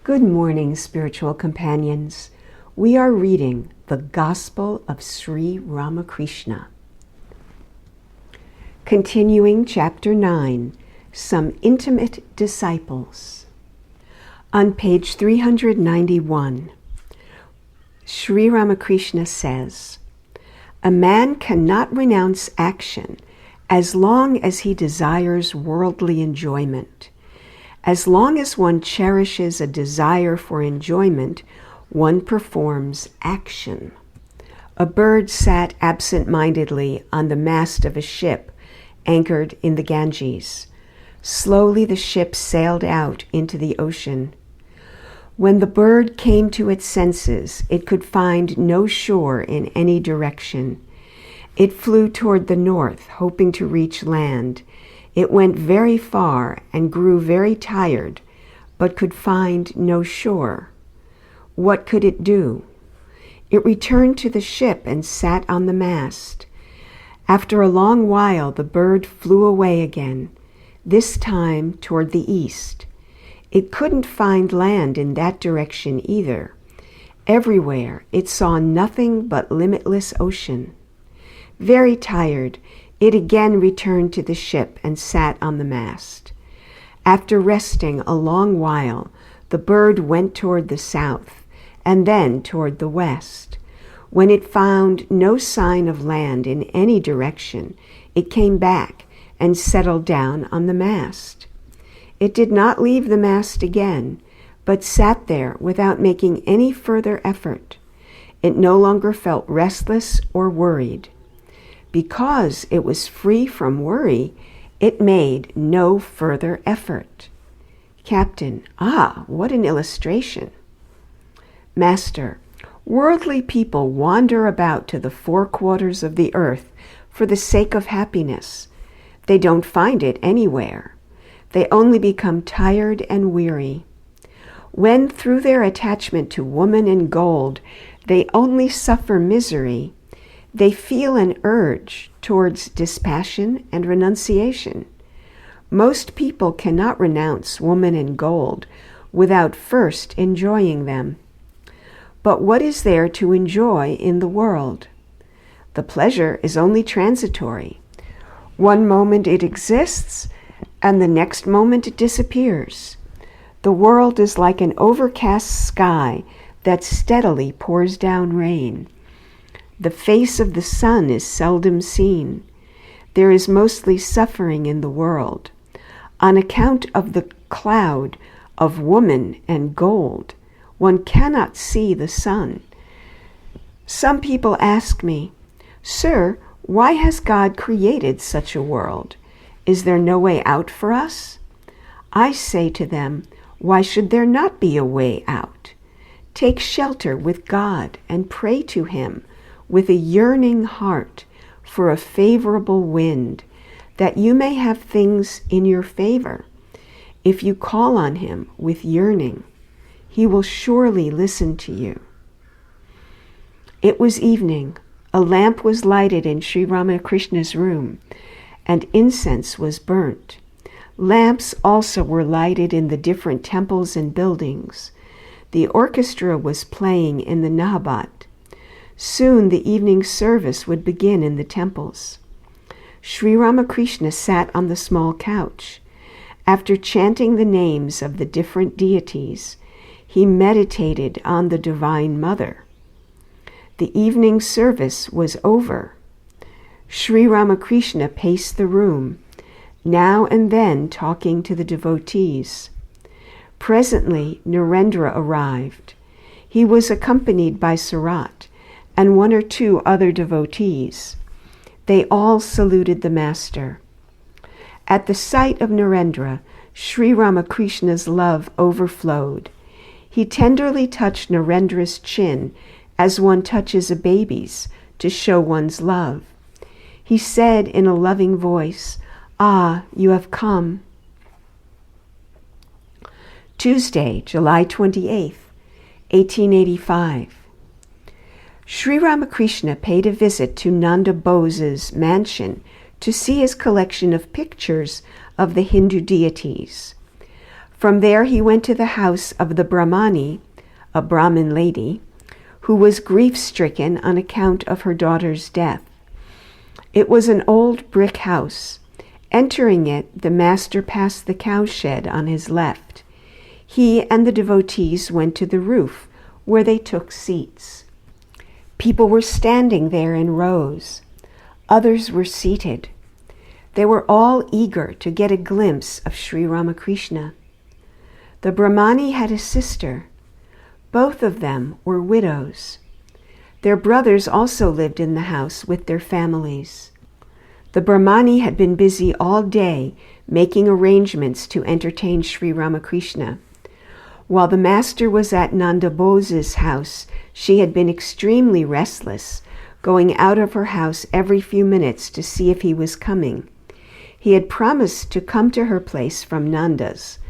Good morning, spiritual companions. We are reading the Gospel of Sri Ramakrishna. Continuing chapter 9, Some Intimate Disciples. On page 391, Sri Ramakrishna says, "A man cannot renounce action as long as he desires worldly enjoyment. As long as one cherishes a desire for enjoyment, one performs action." A bird sat absent-mindedly on the mast of a ship anchored in the Ganges. Slowly the ship sailed out into the ocean. When the bird came to its senses, it could find no shore in any direction. It flew toward the north, hoping to reach land. It went very far and grew very tired, but could find no shore. What could it do? It returned to the ship and sat on the mast. After a long while, the bird flew away again, this time toward the east. It couldn't find land in that direction either. Everywhere it saw nothing but limitless ocean. Very tired, it again returned to the ship and sat on the mast. After resting a long while, the bird went toward the south and then toward the west. When it found no sign of land in any direction, it came back and settled down on the mast. It did not leave the mast again, but sat there without making any further effort. It no longer felt restless or worried. Because it was free from worry, it made no further effort. Captain: what an illustration. Master: worldly people wander about to the four quarters of the earth for the sake of happiness. They don't find it anywhere. They only become tired and weary. When through their attachment to woman and gold, they only suffer misery, they feel an urge towards dispassion and renunciation. Most people cannot renounce woman and gold without first enjoying them. But what is there to enjoy in the world? The pleasure is only transitory. One moment it exists, and the next moment it disappears. The world is like an overcast sky that steadily pours down rain. The face of the sun is seldom seen. There is mostly suffering in the world. On account of the cloud of woman and gold, one cannot see the sun. Some people ask me, "Sir, why has God created such a world? Is there no way out for us?" I say to them, why should there not be a way out? Take shelter with God and pray to Him with a yearning heart for a favorable wind, that you may have things in your favor. If you call on Him with yearning, He will surely listen to you. It was evening. A lamp was lighted in Sri Ramakrishna's room, and incense was burnt. Lamps also were lighted in the different temples and buildings. The orchestra was playing in the Nahabat. Soon the evening service would begin in the temples. Sri Ramakrishna sat on the small couch. After chanting the names of the different deities, he meditated on the Divine Mother. The evening service was over. Sri Ramakrishna paced the room, now and then talking to the devotees. Presently Narendra arrived. He was accompanied by Sarat and one or two other devotees. They all saluted the Master. At the sight of Narendra, Sri Ramakrishna's love overflowed. He tenderly touched Narendra's chin as one touches a baby's to show one's love. He said in a loving voice, "You have come." Tuesday, July 28th, 1885. Sri Ramakrishna paid a visit to Nanda Bose's mansion to see his collection of pictures of the Hindu deities. From there he went to the house of the Brahmani, a Brahmin lady, who was grief-stricken on account of her daughter's death. It was an old brick house. Entering it, the master passed the cowshed on his left. He and the devotees went to the roof, where they took seats. People were standing there in rows. Others were seated. They were all eager to get a glimpse of Sri Ramakrishna. The Brahmani had a sister. Both of them were widows. Their brothers also lived in the house with their families. The Brahmani had been busy all day making arrangements to entertain Sri Ramakrishna. While the master was at Nanda Bose's house, she had been extremely restless, going out of her house every few minutes to see if he was coming. He had promised to come to her place from Nanda's.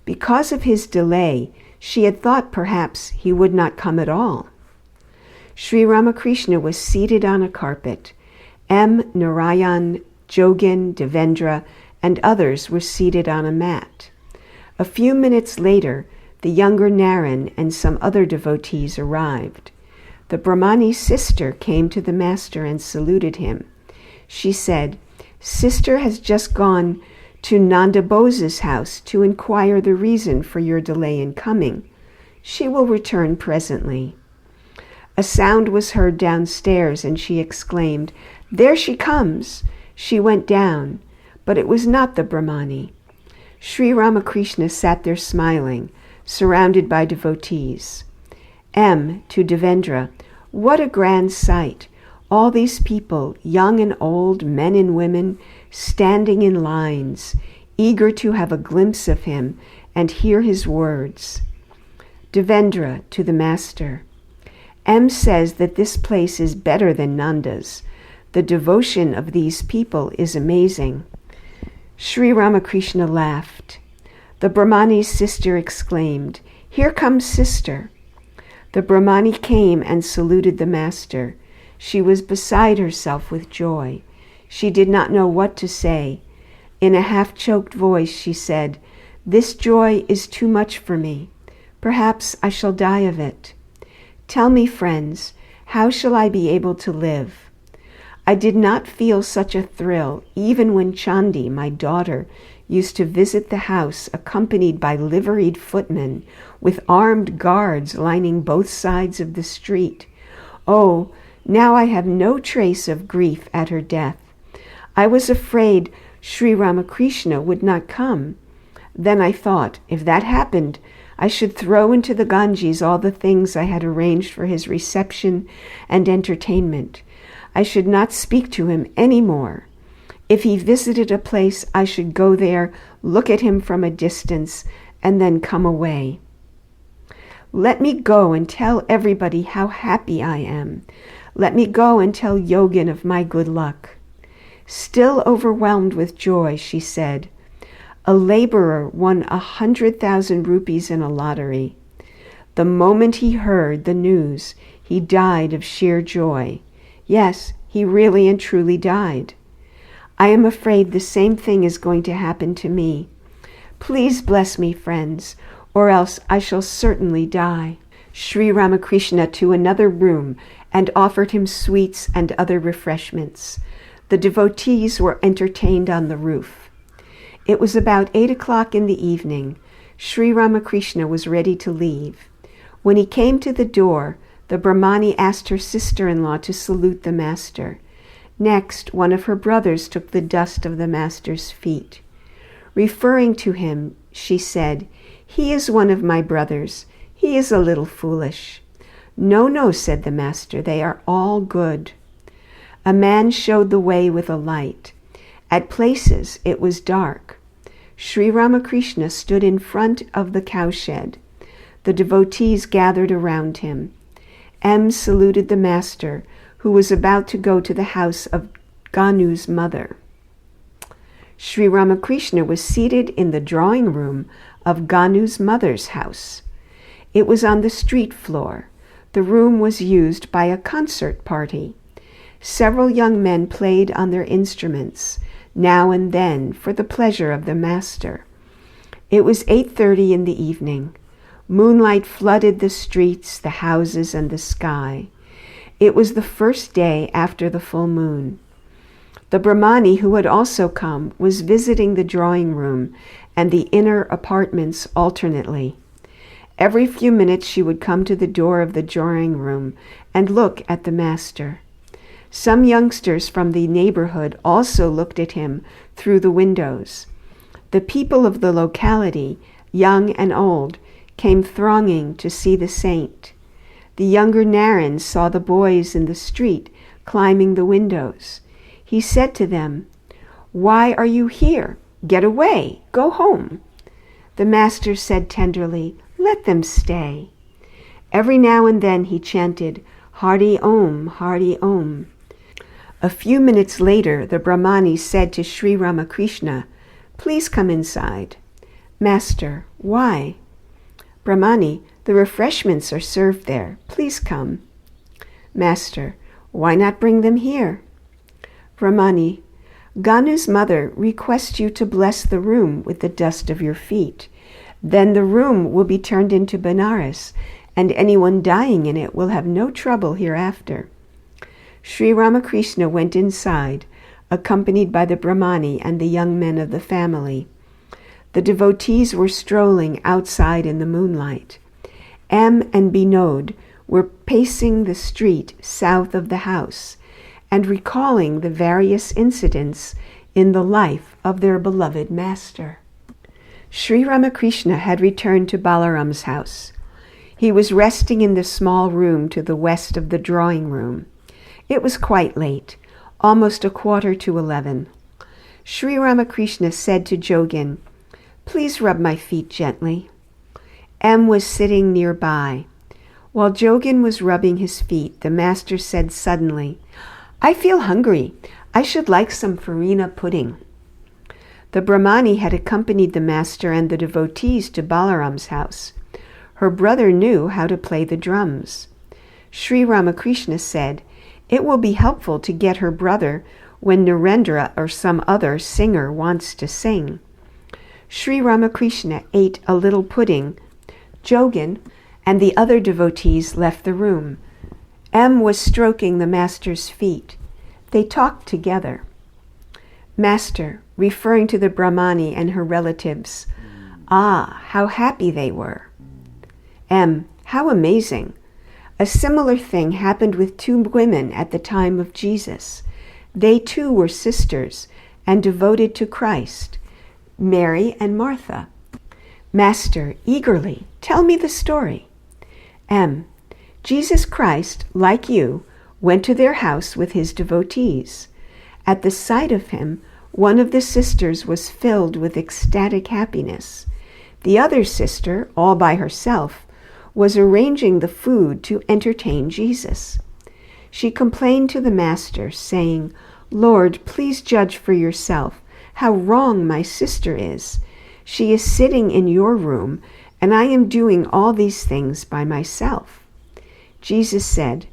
Because of his delay, she had thought perhaps he would not come at all. Sri Ramakrishna was seated on a carpet. M. Narayan, Jogin, Devendra, and others were seated on a mat. A few minutes later, the younger Naren and some other devotees arrived. The Brahmani's sister came to the master and saluted him. She said, "Sister has just gone to Nanda Bose's house to inquire the reason for your delay in coming. She will return presently." A sound was heard downstairs, and she exclaimed, "There she comes!" She went down, but it was not the Brahmani. Sri Ramakrishna sat there smiling, surrounded by devotees. M. to Devendra, "What a grand sight! All these people, young and old, men and women, standing in lines, eager to have a glimpse of him and hear his words." Devendra to the master, "M. says that this place is better than Nanda's. The devotion of these people is amazing." Sri Ramakrishna laughed. The Brahmani's sister exclaimed, "Here comes sister." The Brahmani came and saluted the master. She was beside herself with joy. She did not know what to say. In a half-choked voice she said, "This joy is too much for me. Perhaps I shall die of it. Tell me, friends, how shall I be able to live?" I did not feel such a thrill even when Chandi, my daughter, used to visit the house accompanied by liveried footmen with armed guards lining both sides of the street. Oh, now I have no trace of grief at her death. I was afraid Sri Ramakrishna would not come. Then I thought, if that happened, I should throw into the Ganges all the things I had arranged for his reception and entertainment. I should not speak to him any more. If he visited a place, I should go there, look at him from a distance, and then come away. Let me go and tell everybody how happy I am. Let me go and tell Yogin of my good luck. Still overwhelmed with joy, she said, "A laborer won 100,000 rupees in a lottery. The moment he heard the news, he died of sheer joy. Yes, he really and truly died. I am afraid the same thing is going to happen to me. Please bless me, friends, or else I shall certainly die." Sri Ramakrishna to another room and offered him sweets and other refreshments. The devotees were entertained on the roof. It was about 8 o'clock in the evening. Sri Ramakrishna was ready to leave. When he came to the door, the Brahmani asked her sister-in-law to salute the master. Next, one of her brothers took the dust of the master's feet. Referring to him, she said, "He is one of my brothers. He is a little foolish." "No, no," said the master, "they are all good." A man showed the way with a light. At places it was dark. Sri Ramakrishna stood in front of the cowshed. The devotees gathered around him. M. saluted the master, who was about to go to the house of Ganu's mother. Sri Ramakrishna was seated in the drawing room of Ganu's mother's house. It was on the street floor. The room was used by a concert party. Several young men played on their instruments, now and then, for the pleasure of the master. It was 8:30 in the evening. Moonlight flooded the streets, the houses, and the sky. It was the first day after the full moon. The Brahmani, who had also come, was visiting the drawing room and the inner apartments alternately. Every few minutes she would come to the door of the drawing room and look at the master. Some youngsters from the neighborhood also looked at him through the windows. The people of the locality, young and old, came thronging to see the saint. The younger Narins saw the boys in the street climbing the windows. He said to them, "Why are you here? Get away, go home." The master said tenderly, "Let them stay." Every now and then he chanted, "Hardi Om, Hardi Om." A few minutes later, the Brahmani said to Sri Ramakrishna, "Please come inside." "Master, why?" "Brahmani, the refreshments are served there. Please come." "Master, why not bring them here?" "Brahmani, Ganu's mother requests you to bless the room with the dust of your feet. Then the room will be turned into Benares, and anyone dying in it will have no trouble hereafter." Sri Ramakrishna went inside, accompanied by the Brahmani and the young men of the family. The devotees were strolling outside in the moonlight. M and Binod were pacing the street south of the house and recalling the various incidents in the life of their beloved master. Sri Ramakrishna had returned to Balaram's house. He was resting in the small room to the west of the drawing room. It was quite late, almost 11:15. Sri Ramakrishna said to Jogin, "Please rub my feet gently." M was sitting nearby. While Jogin was rubbing his feet, the master said suddenly, "I feel hungry. I should like some farina pudding." The Brahmani had accompanied the master and the devotees to Balaram's house. Her brother knew how to play the drums. Sri Ramakrishna said, "It will be helpful to get her brother when Narendra or some other singer wants to sing." Sri Ramakrishna ate a little pudding. Jogin and the other devotees left the room. M was stroking the master's feet. They talked together. "Master," referring to the Brahmani and her relatives, "Ah, how happy they were." M, "How amazing. A similar thing happened with two women at the time of Jesus. They too were sisters and devoted to Christ, Mary and Martha." "Master, eagerly, tell me the story." M, "Jesus Christ, like you, went to their house with his devotees. At the sight of him, one of the sisters was filled with ecstatic happiness. The other sister, all by herself, was arranging the food to entertain Jesus. She complained to the master, saying, 'Lord, please judge for yourself how wrong my sister is. She is sitting in your room, and I am doing all these things by myself.' Jesus said,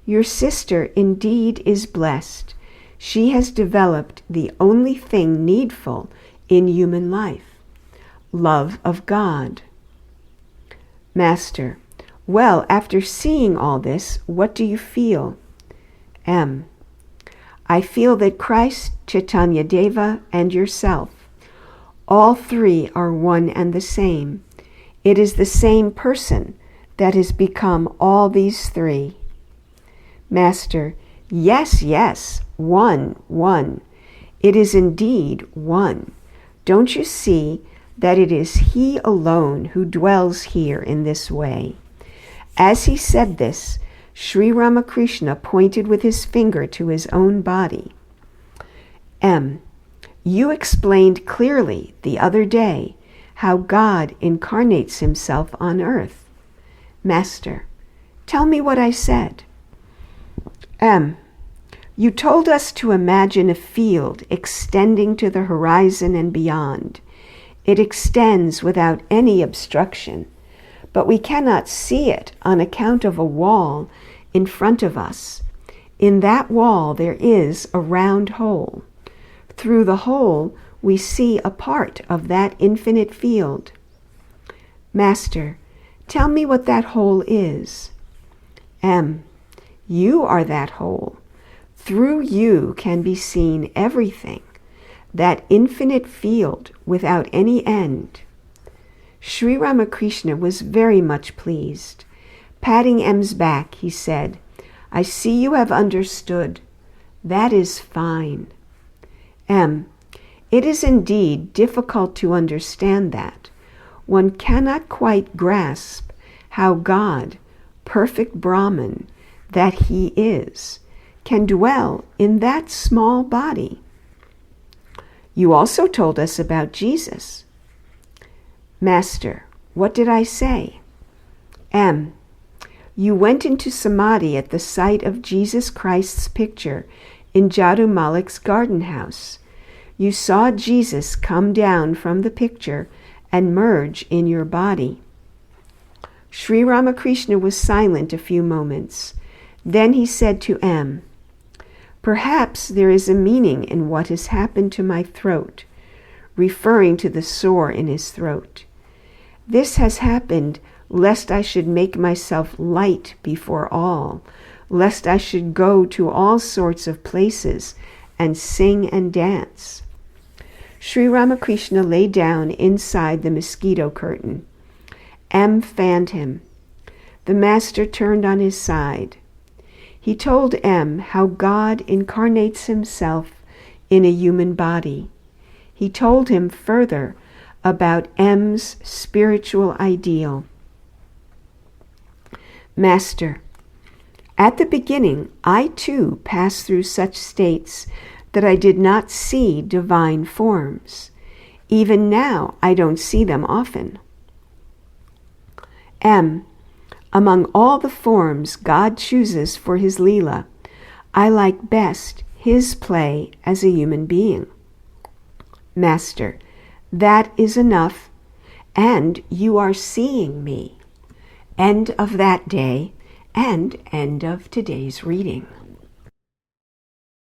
'Your sister indeed is blessed. She has developed the only thing needful in human life, love of God.'" Master, "Well, after seeing all this, what do you feel?" M, "I feel that Christ, Chaitanyadeva, and yourself, all three are one and the same. It is the same person that has become all these three." Master, "Yes, yes, one, one. It is indeed one. Don't you see that it is he alone who dwells here in this way?" As he said this, Sri Ramakrishna pointed with his finger to his own body. M, "You explained clearly the other day how God incarnates himself on earth." Master, "Tell me what I said." M, "You told us to imagine a field extending to the horizon and beyond. It extends without any obstruction, but we cannot see it on account of a wall in front of us. In that wall there is a round hole. Through the hole we see a part of that infinite field. Master, tell me what that whole is. M. You are that whole. Through you can be seen everything, that infinite field without any end. Sri Ramakrishna was very much pleased. Patting M's back, he said, I see you have understood. That is fine. M. It is indeed difficult to understand that. One cannot quite grasp how God, perfect Brahman, that he is, can dwell in that small body. You also told us about Jesus. Master, what did I say? M. You went into samadhi at the sight of Jesus Christ's picture in Jadu Malik's garden house. You saw Jesus come down from the picture and merge in your body. Sri Ramakrishna was silent a few moments. Then he said to M. Perhaps there is a meaning in what has happened to my throat, referring to the sore in his throat. This has happened lest I should make myself light before all, lest I should go to all sorts of places and sing and dance. Sri Ramakrishna lay down inside the mosquito curtain. M fanned him. The master turned on his side. He told M how God incarnates himself in a human body. He told him further about M's spiritual ideal. Master, at the beginning, I too passed through such states that I did not see divine forms. Even now, I don't see them often. M. Among all the forms God chooses for his Leela, I like best his play as a human being. Master, that is enough, and you are seeing me. End of that day, and end of today's reading.